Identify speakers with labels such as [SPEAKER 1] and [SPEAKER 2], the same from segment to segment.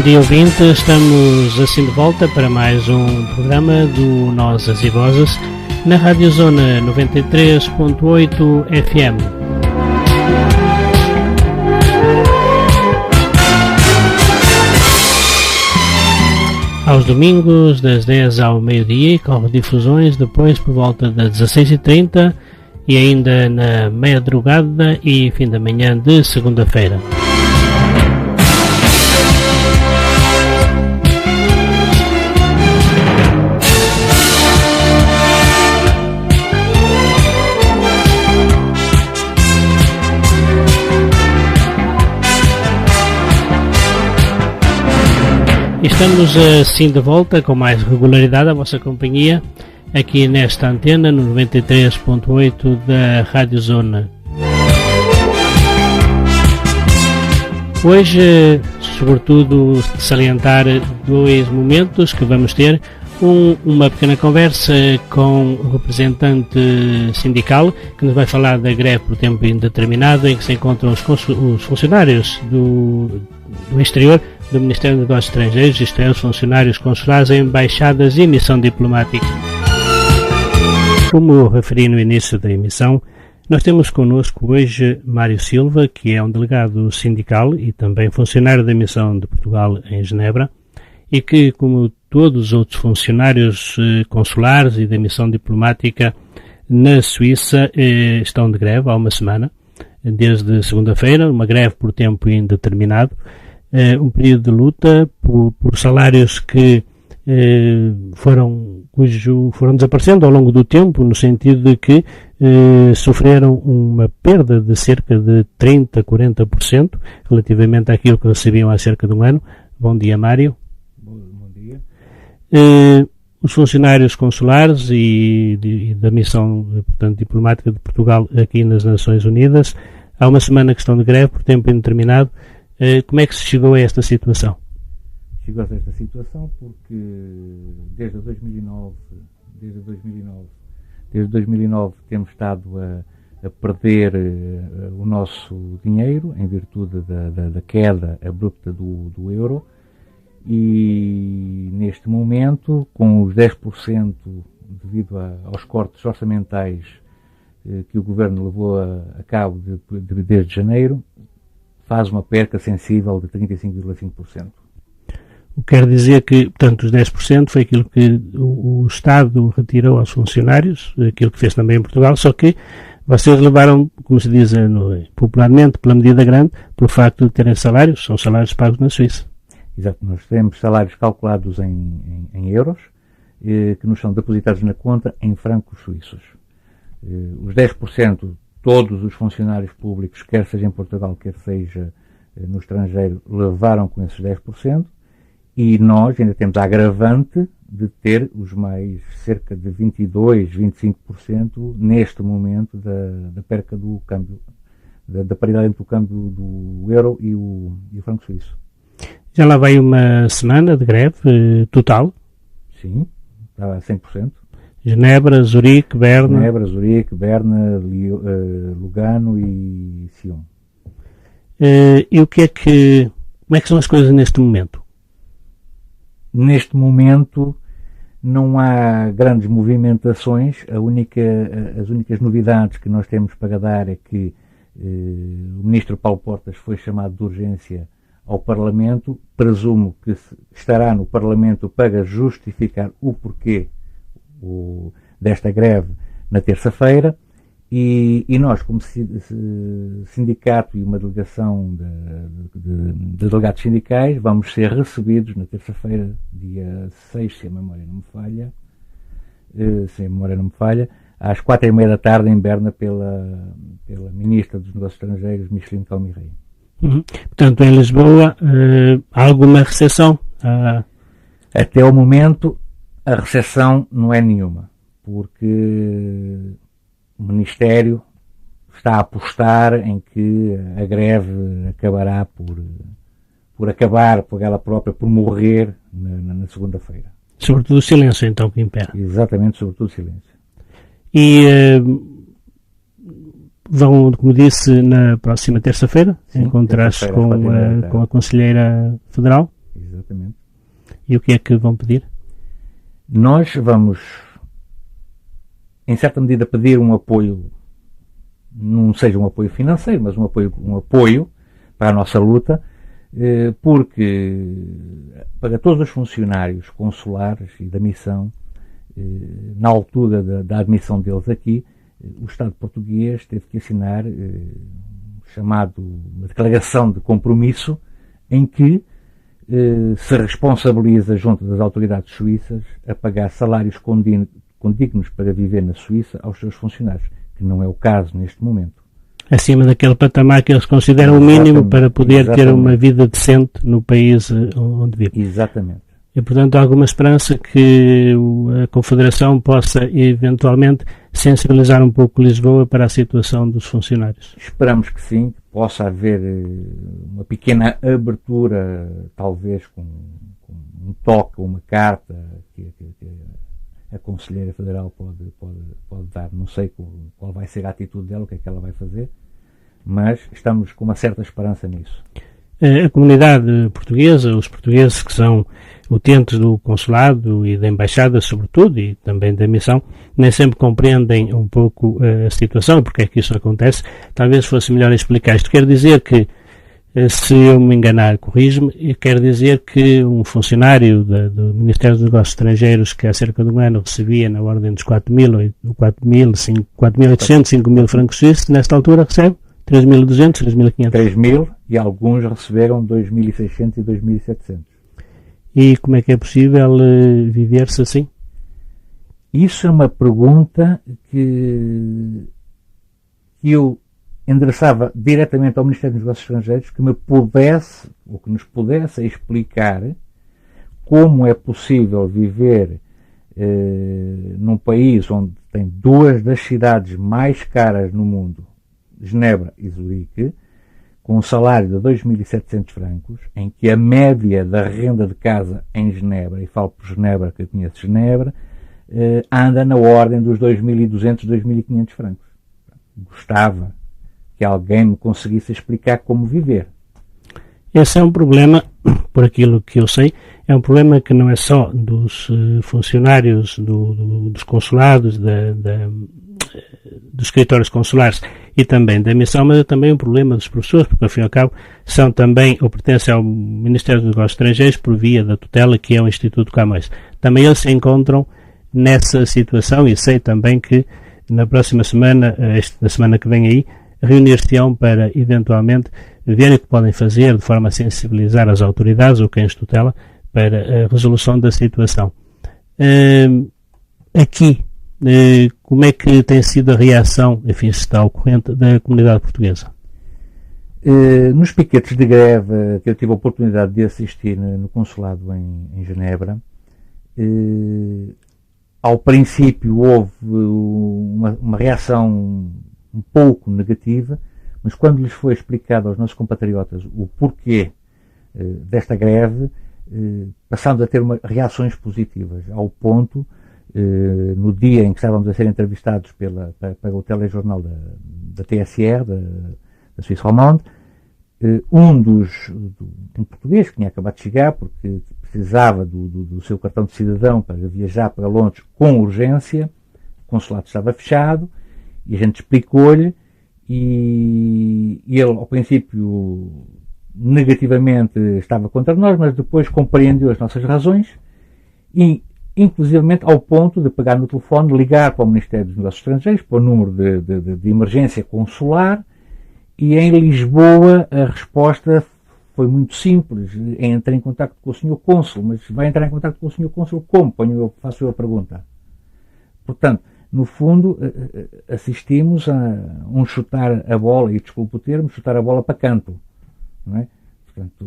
[SPEAKER 1] dia, ouvinte. Estamos assim de volta para mais um programa do Nós e Vozes na Rádio Zona 93.8 FM. Aos domingos, das 10 ao meio-dia, e com difusões depois por volta das 16h30 e ainda na madrugada e fim da manhã de segunda-feira. Estamos assim de volta com mais regularidade à vossa companhia aqui nesta antena no 93.8 da Rádio Zona. Hoje, sobretudo, salientar dois momentos que vamos ter. Uma pequena conversa com o representante sindical que nos vai falar da greve por tempo indeterminado em que se encontram os funcionários do exterior do Ministério dos Negócios Estrangeiros, isto é, os funcionários consulares em embaixadas e missão diplomática. Como eu referi no início da emissão, nós temos connosco hoje Mário Silva, que é um delegado sindical e também funcionário da missão de Portugal em Genebra, e que, como todos os outros funcionários consulares e da missão diplomática na Suíça, estão de greve há uma semana, desde segunda-feira, uma greve por tempo indeterminado, um período de luta por salários que foram desaparecendo ao longo do tempo, no sentido de que sofreram uma perda de cerca de 30-40% relativamente àquilo que recebiam há cerca de um ano. Bom dia, Mário.
[SPEAKER 2] Bom dia.
[SPEAKER 1] Os funcionários consulares e da missão, portanto, diplomática de Portugal aqui nas Nações Unidas, há uma semana que estão de greve por tempo indeterminado. Como é que se chegou a esta situação?
[SPEAKER 2] Chegou-se a esta situação porque desde 2009 temos estado a perder o nosso dinheiro em virtude da queda abrupta do euro, e neste momento, com os 10% devido aos cortes orçamentais que o Governo levou a cabo desde janeiro, faz uma perca sensível de 35,5%.
[SPEAKER 1] O que quer dizer que, portanto, os 10% foi aquilo que o Estado retirou aos funcionários, aquilo que fez também em Portugal, só que vocês levaram, como se diz popularmente, pela medida grande, pelo facto de terem salários, são salários pagos na Suíça.
[SPEAKER 2] Exato, nós temos salários calculados em euros, que nos são depositados na conta em francos suíços. Os 10%, todos os funcionários públicos, quer seja em Portugal, quer seja no estrangeiro, levaram com esses 10%, e nós ainda temos a agravante de ter os mais cerca de 22-25% neste momento da perca do câmbio, da paridade entre o câmbio do euro e o franco suíço.
[SPEAKER 1] Já lá vai uma semana de greve total?
[SPEAKER 2] Sim, está a 100%.
[SPEAKER 1] Genebra, Zurique, Berna,
[SPEAKER 2] Lugano e Sion.
[SPEAKER 1] E como é que são as coisas neste momento?
[SPEAKER 2] Neste momento não há grandes movimentações. As únicas novidades que nós temos para dar é que o Ministro Paulo Portas foi chamado de urgência ao Parlamento. Presumo que estará no Parlamento para justificar o porquê desta greve na terça-feira, e nós, como sindicato e uma delegação de delegados sindicais, vamos ser recebidos na terça-feira, dia 6, se a memória não me falha, às 4h30 da tarde em Berna pela Ministra dos Negócios Estrangeiros, Micheline Calmirei.
[SPEAKER 1] Portanto, em Lisboa, há alguma recepção?
[SPEAKER 2] Até o momento, a recepção não é nenhuma, porque o Ministério está a apostar em que a greve acabará por acabar por ela própria, por morrer na segunda-feira.
[SPEAKER 1] Sobretudo o silêncio, então, que impera.
[SPEAKER 2] Exatamente, sobretudo o silêncio.
[SPEAKER 1] E vão, como disse, na próxima terça-feira encontrar-se com a Conselheira Federal?
[SPEAKER 2] Exatamente.
[SPEAKER 1] E o que é que vão pedir?
[SPEAKER 2] Nós vamos, em certa medida, pedir um apoio, não seja um apoio financeiro, mas um apoio para a nossa luta, porque para todos os funcionários consulares e da missão, na altura da admissão deles aqui, o Estado português teve que assinar uma declaração de compromisso em que se responsabiliza junto das autoridades suíças a pagar salários condignos para viver na Suíça aos seus funcionários, que não é o caso neste momento.
[SPEAKER 1] Acima daquele patamar que eles consideram o mínimo para poder ter uma vida decente no país onde vive.
[SPEAKER 2] Exatamente.
[SPEAKER 1] E, portanto, há alguma esperança que a Confederação possa, eventualmente, sensibilizar um pouco Lisboa para a situação dos funcionários?
[SPEAKER 2] Esperamos que sim, que possa haver uma pequena abertura, talvez com um toque, uma carta que a Conselheira Federal pode dar. Não sei qual vai ser a atitude dela, o que é que ela vai fazer, mas estamos com uma certa esperança nisso.
[SPEAKER 1] A comunidade portuguesa, os portugueses que são utentes do consulado e da embaixada, sobretudo, e também da missão, nem sempre compreendem um pouco a situação, porque é que isso acontece. Talvez fosse melhor explicar. Isto quer dizer que, se eu me enganar, corrijo-me, quer dizer que um funcionário do Ministério dos Negócios Estrangeiros, que há cerca de um ano recebia na ordem dos 4.800, 5.000 francos suíços, nesta altura recebe 3.200, 3.500.
[SPEAKER 2] 3.000 e alguns receberam 2.600 e 2.700.
[SPEAKER 1] E como é que é possível viver-se assim?
[SPEAKER 2] Isso é uma pergunta que eu endereçava diretamente ao Ministério dos Negócios Estrangeiros, que nos pudesse explicar como é possível viver num país onde tem duas das cidades mais caras no mundo, Genebra e Zurique, com um salário de 2.700 francos, em que a média da renda de casa em Genebra, e falo por Genebra, que eu conheço Genebra, anda na ordem dos 2.200, 2.500 francos. Gostava que alguém me conseguisse explicar como viver.
[SPEAKER 1] Esse é um problema, por aquilo que eu sei, é um problema que não é só dos funcionários dos consulados, dos escritórios consulares e também da missão, mas é também um problema dos professores, porque ao fim e ao cabo são também, ou pertencem ao Ministério dos Negócios Estrangeiros por via da tutela, que é o Instituto Camões. Também eles se encontram nessa situação e sei também que na próxima semana, na semana que vem aí, reunir-se-ão para eventualmente ver o que podem fazer de forma a sensibilizar as autoridades ou quem os tutela para a resolução da situação. Aqui, como é que tem sido a reação, enfim, se está ocorrente, da comunidade portuguesa?
[SPEAKER 2] Nos piquetes de greve que eu tive a oportunidade de assistir no consulado em Genebra, ao princípio houve uma reação um pouco negativa, mas quando lhes foi explicado aos nossos compatriotas o porquê desta greve, passamos a ter reações positivas, ao ponto, no dia em que estávamos a ser entrevistados para o telejornal da TSR, da Suisse Romande, um português que tinha acabado de chegar, porque precisava do seu cartão de cidadão para viajar para Londres com urgência, o consulado estava fechado, e a gente explicou-lhe, e ele, ao princípio, negativamente estava contra nós, mas depois compreendeu as nossas razões, e, inclusivamente, ao ponto de pegar no telefone, ligar para o Ministério dos Negócios Estrangeiros, para o número de emergência consular, e em Lisboa a resposta foi muito simples: entra em contato com o Sr. Cônsul. Mas vai entrar em contato com o Sr. Cônsul como? Faço eu a pergunta. Portanto, no fundo, assistimos a um chutar a bola, e desculpe o termo, chutar a bola para canto. Não é? Portanto,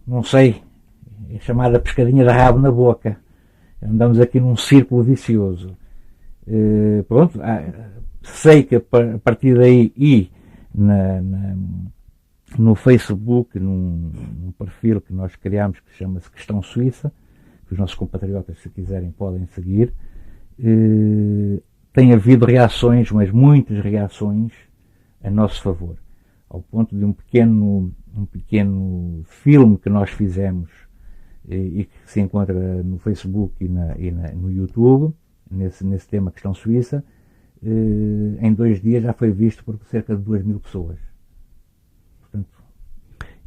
[SPEAKER 2] não sei, é chamada pescadinha de rabo na boca. Andamos aqui num círculo vicioso. Pronto, sei que a partir daí e no Facebook, num perfil que nós criámos que chama-se Questão Suíça, que os nossos compatriotas, se quiserem, podem seguir, tem havido reações, mas muitas reações a nosso favor, ao ponto de um pequeno filme que nós fizemos e que se encontra no Facebook e no YouTube, nesse tema questão suíça, em 2 dias já foi visto por cerca de 2.000 pessoas. Portanto,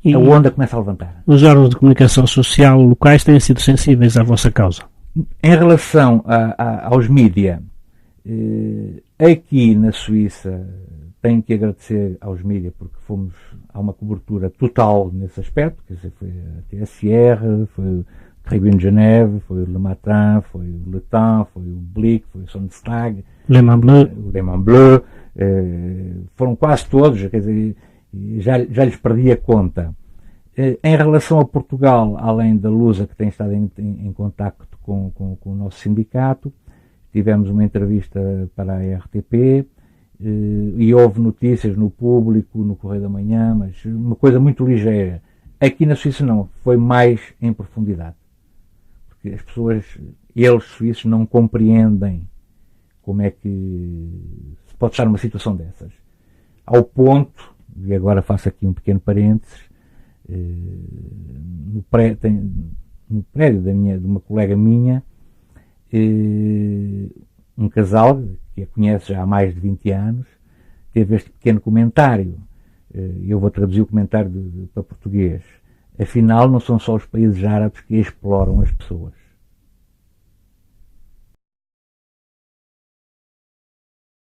[SPEAKER 2] a onda começa a levantar.
[SPEAKER 1] Os órgãos de comunicação social locais têm sido sensíveis à vossa causa?
[SPEAKER 2] Em relação aos mídia, aqui na Suíça tenho que agradecer aos mídia porque há uma cobertura total nesse aspecto, quer dizer, foi a TSR, foi o Tribune de Geneve, foi o Le Matin, foi o Le Temps, foi o Blick, foi o Sonntag,
[SPEAKER 1] Le Main Bleu,
[SPEAKER 2] o Le Main Bleu, foram quase todos, quer dizer, já lhes perdi a conta. Em relação a Portugal, além da Lusa, que tem estado em contacto com o nosso sindicato, tivemos uma entrevista para a RTP, e houve notícias no Público, no Correio da Manhã, mas uma coisa muito ligeira. Aqui na Suíça não, foi mais em profundidade. Porque as pessoas, eles suíços, não compreendem como é que se pode estar numa situação dessas. Ao ponto, e agora faço aqui um pequeno parênteses, no prédio de uma colega minha, um casal que a conhece já há mais de 20 anos, teve este pequeno comentário. Eu vou traduzir o comentário para português. Afinal, não são só os países árabes que exploram as pessoas.